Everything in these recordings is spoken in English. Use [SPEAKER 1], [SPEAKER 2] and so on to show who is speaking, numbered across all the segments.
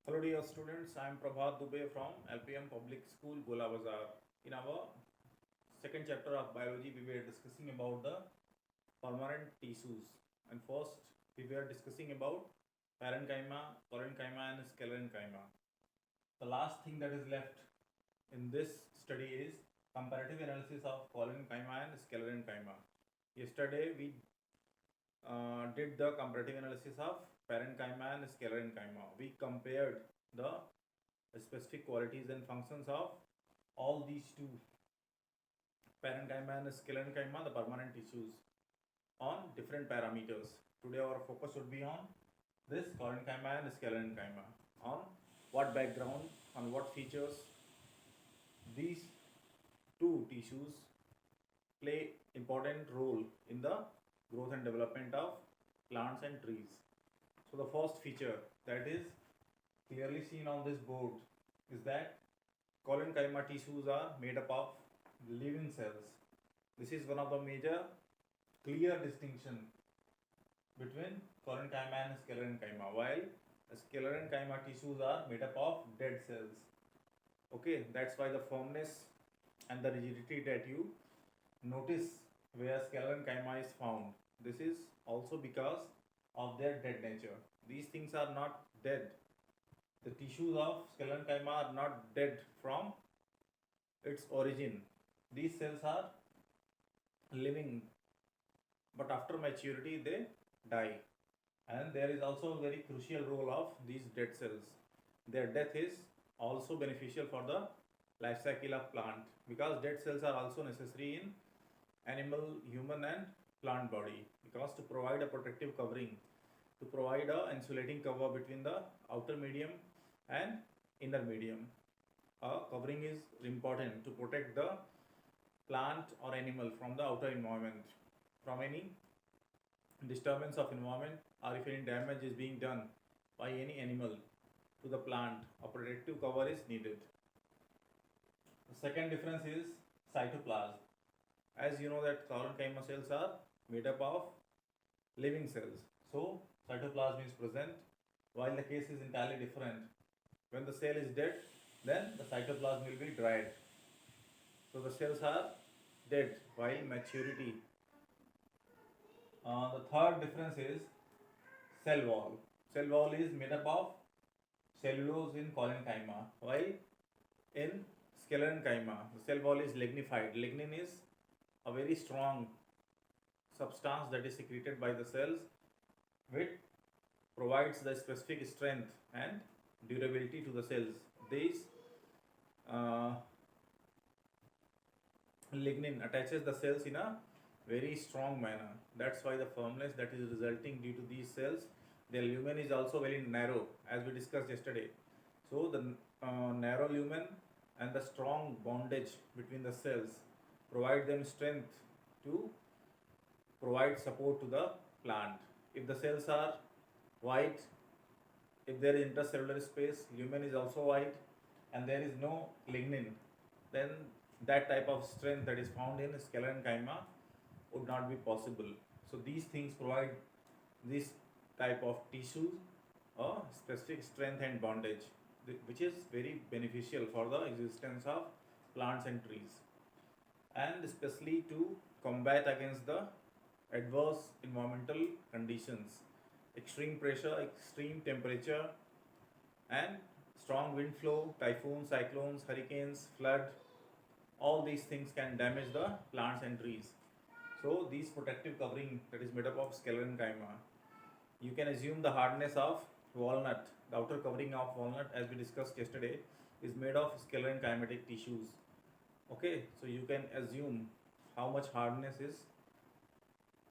[SPEAKER 1] Hello dear students, I am Prabhat Dubey from LPM Public School, Gola Bazar. In our second chapter of biology, we were discussing about the permanent tissues. And first, we were discussing about parenchyma, collenchyma and sclerenchyma. The last thing that is left in this study is comparative analysis of collenchyma and sclerenchyma. Yesterday, we did the comparative analysis of parenchyma and sclerenchyma. We compared the specific qualities and functions of all these two, parenchyma and sclerenchyma, the permanent tissues, on different parameters. Today our focus would be on this collenchyma and sclerenchyma, on what background, on what features these two tissues play important role in the growth and development of plants and trees. So the first feature that is clearly seen on this board is that collenchyma tissues are made up of living cells. This is one of the major clear distinction between collenchyma and sclerenchyma, while sclerenchyma tissues are made up of dead cells. Okay, that's why the firmness and the rigidity that you notice where sclerenchyma is found, this is also because of their dead nature. These things are not dead. The tissues of sclerenchyma are not dead from its origin. These cells are living, but after maturity they die. And there is also a very crucial role of these dead cells. Their death is also beneficial for the life cycle of plant, because dead cells are also necessary in animal, human and plant body, because to provide a protective covering, to provide a insulating cover between the outer medium and inner medium. A covering is important to protect the plant or animal from the outer environment, from any disturbance of environment, or if any damage is being done by any animal to the plant, a protective cover is needed. The second difference is cytoplasm. As you know that collenchyma cells are made up of living cells, so cytoplasm is present, while the case is entirely different. When the cell is dead, then the cytoplasm will be dried. So the cells are dead while maturity. The third difference is cell wall. Cell wall is made up of cellulose in collenchyma, while in sclerenchyma the cell wall is lignified. Lignin is a very strong substance that is secreted by the cells, which provides the specific strength and durability to the cells. This uh, lignin attaches the cells in a very strong manner. That's why the firmness that is resulting due to these cells, their lumen is also very narrow, as we discussed yesterday. So the narrow lumen and the strong bondage between the cells provide them strength to provide support to the plant. If the cells are wide, if there is intercellular space, lumen is also wide, and there is no lignin, then that type of strength that is found in sclerenchyma would not be possible. So these things provide this type of tissue a specific strength and bondage, which is very beneficial for the existence of plants and trees, and especially to combat against the adverse environmental conditions, extreme pressure, extreme temperature, and strong wind flow, typhoons, cyclones, hurricanes, flood. All these things can damage the plants and trees. So these protective covering that is made up of sclerenchyma, you can assume the hardness of walnut. The outer covering of walnut, as we discussed yesterday, is made of sclerenchymatic tissues. Okay, so you can assume how much hardness is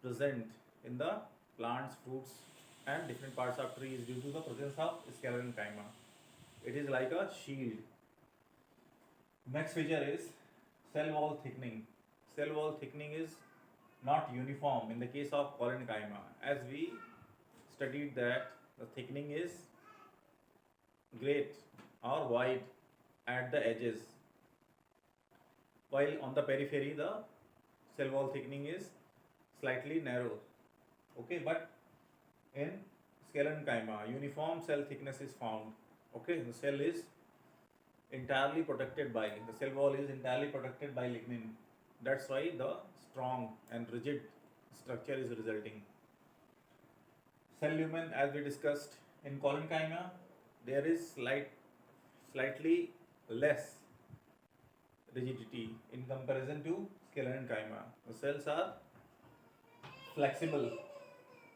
[SPEAKER 1] present in the plants, fruits, and different parts of trees due to the presence of sclerenchyma. It is like a shield. Next feature is cell wall thickening. Cell wall thickening is not uniform in the case of collenchyma. As we studied that the thickening is great or wide at the edges, while on the periphery the cell wall thickening is slightly narrow. Okay, but in sclerenchyma uniform cell thickness is found. Okay, the cell is entirely protected by, the cell wall is entirely protected by lignin. That's why the strong and rigid structure is resulting. Cell lumen, as we discussed in collenchyma, there is slightly less rigidity in comparison to sclerenchyma. The cells are flexible,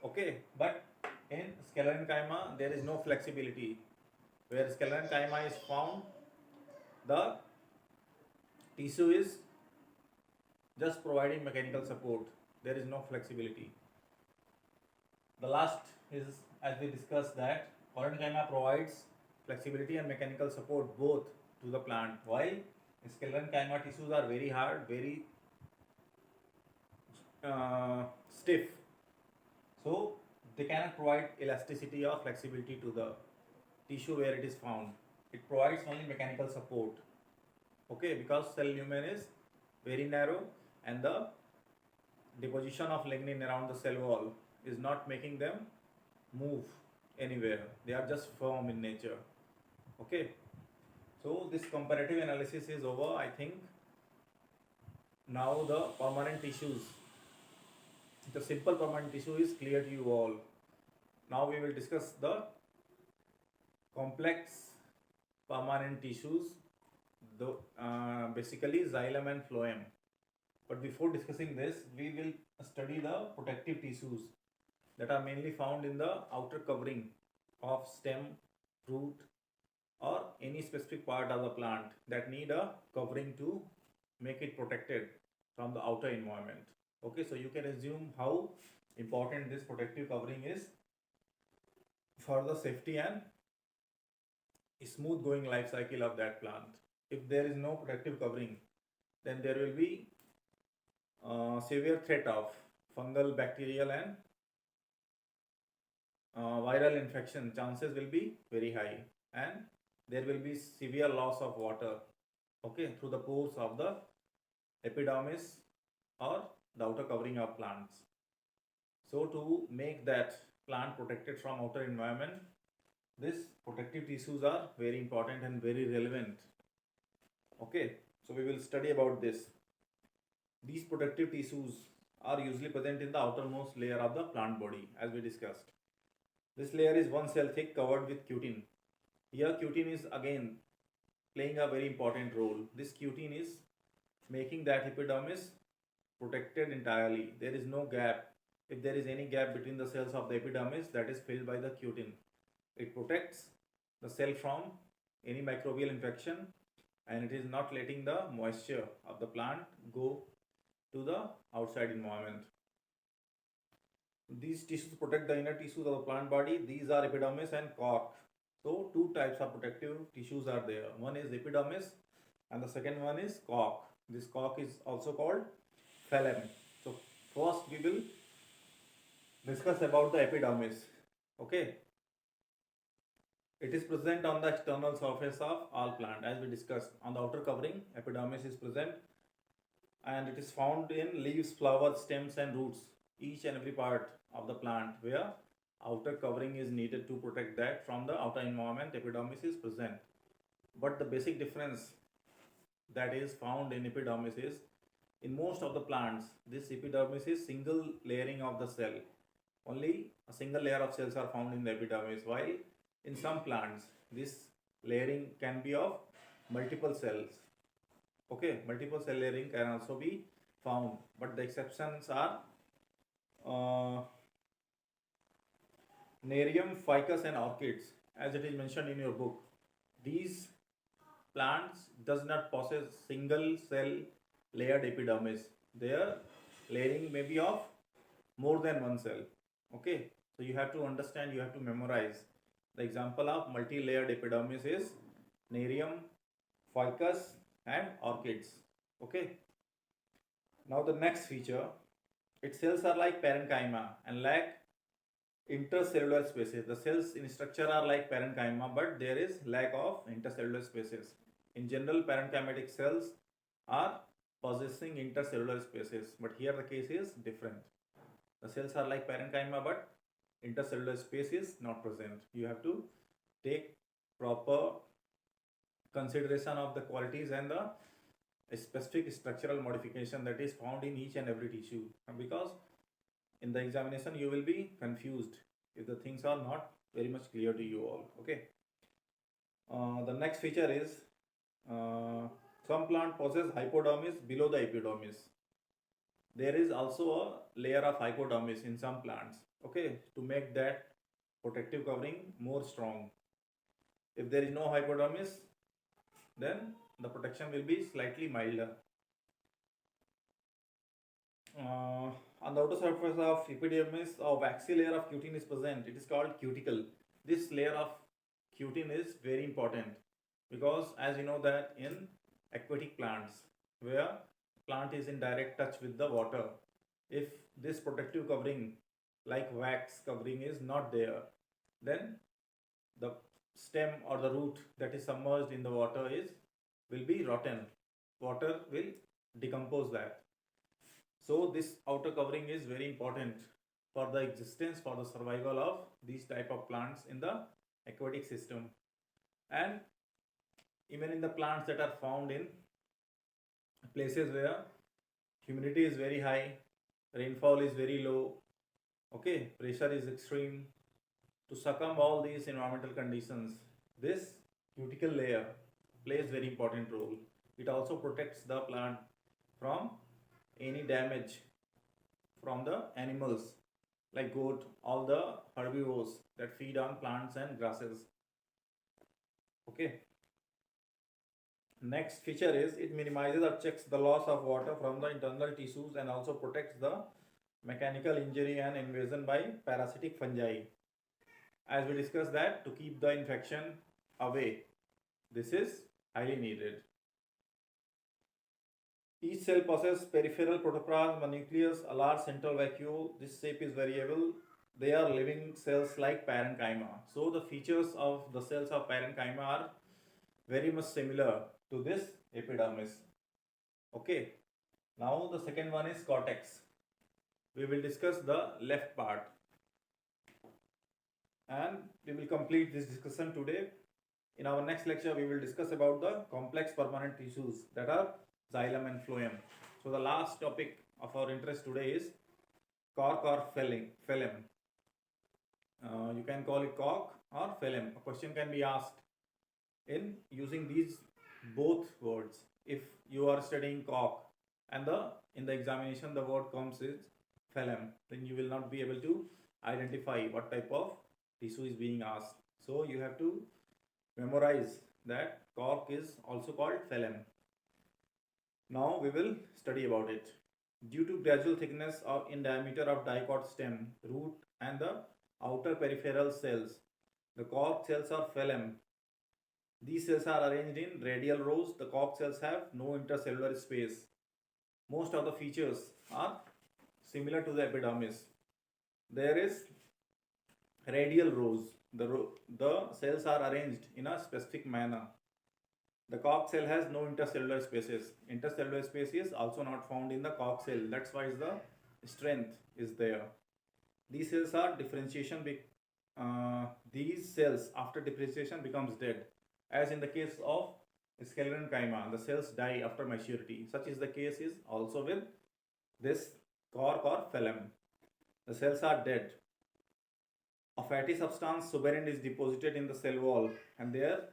[SPEAKER 1] okay, but in sclerenchyma there is no flexibility. Where sclerenchyma is found, the tissue is just providing mechanical support. There is no flexibility. The last is, as we discussed, that parenchyma provides flexibility and mechanical support both to the plant, while sclerenchyma tissues are very hard, very stiff. So they cannot provide elasticity or flexibility to the tissue where it is found. It provides only mechanical support. Okay, because cell lumen is very narrow and the deposition of lignin around the cell wall is not making them move anywhere. They are just firm in nature. Okay, so this comparative analysis is over. I think now the permanent tissues, the simple permanent tissue is clear to you all. Now we will discuss the complex permanent tissues, basically xylem and phloem. But before discussing this, we will study the protective tissues that are mainly found in the outer covering of stem, root, or any specific part of the plant that need a covering to make it protected from the outer environment. Okay, so you can assume how important this protective covering is for the safety and smooth going life cycle of that plant. If there is no protective covering, then there will be severe threat of fungal, bacterial, and viral infection. Chances will be very high, and there will be severe loss of water, okay, through the pores of the epidermis or the outer covering of plants. So to make that plant protected from outer environment, these protective tissues are very important and very relevant. Okay, so we will study about this. These protective tissues are usually present in the outermost layer of the plant body, as we discussed. This layer is one cell thick, covered with cutin. Here cutin is again playing a very important role. This cutin is making that epidermis protected entirely. There is no gap. If there is any gap between the cells of the epidermis, that is filled by the cutin. It protects the cell from any microbial infection, and it is not letting the moisture of the plant go to the outside environment. These tissues protect the inner tissues of the plant body. These are epidermis and cork. So two types of protective tissues are there. One is epidermis and the second one is cork. This cork is also called phloem. So first we will discuss about the epidermis. Okay. It is present on the external surface of all plant, as we discussed. On the outer covering, epidermis is present, and it is found in leaves, flowers, stems, and roots. Each and every part of the plant where outer covering is needed to protect that from the outer environment, epidermis is present. But the basic difference that is found in epidermis is, in most of the plants, this epidermis is single layering of the cell. Only a single layer of cells are found in the epidermis, while in some plants this layering can be of multiple cells. Okay, multiple cell layering can also be found, but the exceptions are Nerium, ficus, and orchids, as it is mentioned in your book. These plants does not possess single cell layered epidermis. Their layering may be of more than one cell. Okay, so you have to understand, you have to memorize. The example of multi-layered epidermis is Nerium, ficus, and orchids. Okay. Now the next feature, its cells are like parenchyma and lack intercellular spaces. The cells in structure are like parenchyma, but there is lack of intercellular spaces. In general, parenchymatic cells are possessing intercellular spaces, but here the case is different. The cells are like parenchyma, but intercellular space is not present. You have to take proper consideration of the qualities and the specific structural modification that is found in each and every tissue, because in the examination you will be confused if the things are not very much clear to you all. Okay. The next feature is some plant possess hypodermis below the epidermis. There is also a layer of hypodermis in some plants, okay, to make that protective covering more strong. If there is no hypodermis, then the protection will be slightly milder. On the outer surface of epidermis, a waxy layer of cutin is present. It is called cuticle. This layer of cutin is very important because, as you know, that in aquatic plants where plant is in direct touch with the water, if this protective covering like wax covering is not there, then the stem or the root that is submerged in the water will be rotten. Water will decompose that. So this outer covering is very important for the existence, for the survival of these type of plants in the aquatic system. And even in the plants that are found in places where humidity is very high, rainfall is very low, okay, pressure is extreme, to succumb all these environmental conditions, this cuticle layer plays very important role. It also protects the plant from any damage from the animals like goat, all the herbivores that feed on plants and grasses. Okay. Next feature is it minimizes or checks the loss of water from the internal tissues and also protects the mechanical injury and invasion by parasitic fungi. As we discussed that to keep the infection away, this is highly needed. Each cell possesses peripheral protoplasm, a nucleus, a large central vacuole. This shape is variable. They are living cells like parenchyma. So the features of the cells of parenchyma are very much similar to this epidermis. Okay. Now the second one is cortex. We will discuss the left part. And we will complete this discussion today. In our next lecture, we will discuss about the complex permanent tissues that are xylem and phloem. So the last topic of our interest today is cork or phloem. You can call it cork or phloem. A question can be asked in using these both words. If you are studying cork and in the examination the word comes is phloem, then you will not be able to identify what type of tissue is being asked. So you have to memorize that cork is also called phloem. Now we will study about it. Due to gradual thickness or in diameter of dicot stem, root and the outer peripheral cells, the cork cells are phloem. These cells are arranged in radial rows. The cork cells have no intercellular space. Most of the features are similar to the epidermis. There is radial rows. The cells are arranged in a specific manner. The cork cell has no intercellular spaces. Intercellular space is also not found in the cork cell. That's why the strength is there. These cells are differentiation. These cells after differentiation becomes dead. As in the case of sclerenchyma, the cells die after maturity. Such is the case is also with this cork or phloem. The cells are dead. A fatty substance suberin is deposited in the cell wall, and there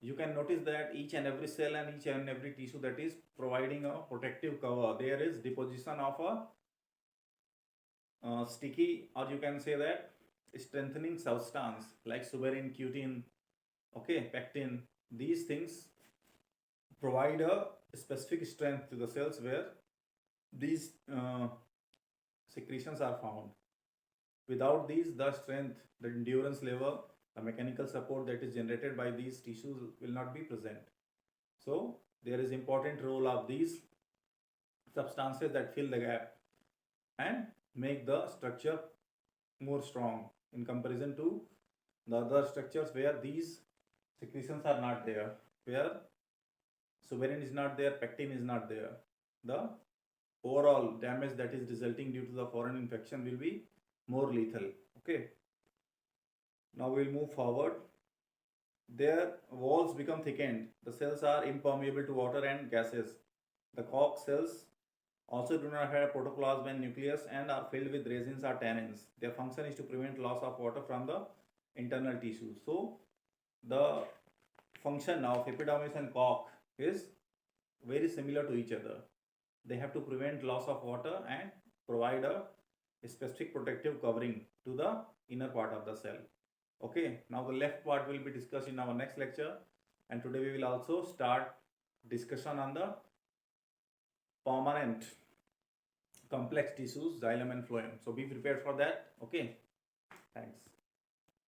[SPEAKER 1] you can notice that each and every cell and each and every tissue that is providing a protective cover, there is deposition of a sticky, or you can say that strengthening substance like suberin, cutin, okay, pectin. These things provide a specific strength to the cells where these secretions are found. Without these, the strength, the endurance level, the mechanical support that is generated by these tissues will not be present. So there is important role of these substances that fill the gap and make the structure more strong in comparison to the other structures where these secretions are not there, where suberin is not there, pectin is not there. The overall damage that is resulting due to the foreign infection will be more lethal. Okay. Now we'll move forward. their walls become thickened. The cells are impermeable to water and gases. The cork cells also do not have protoplasm nucleus and are filled with resins or tannins. Their function is to prevent loss of water from the internal tissue. So the function of epidermis and cork is very similar to each other. They have to prevent loss of water and provide a specific protective covering to the inner part of the cell. Okay, now the left part will be discussed in our next lecture, and today we will also start discussion on the permanent complex tissues, xylem and phloem. So be prepared for that. Okay, thanks.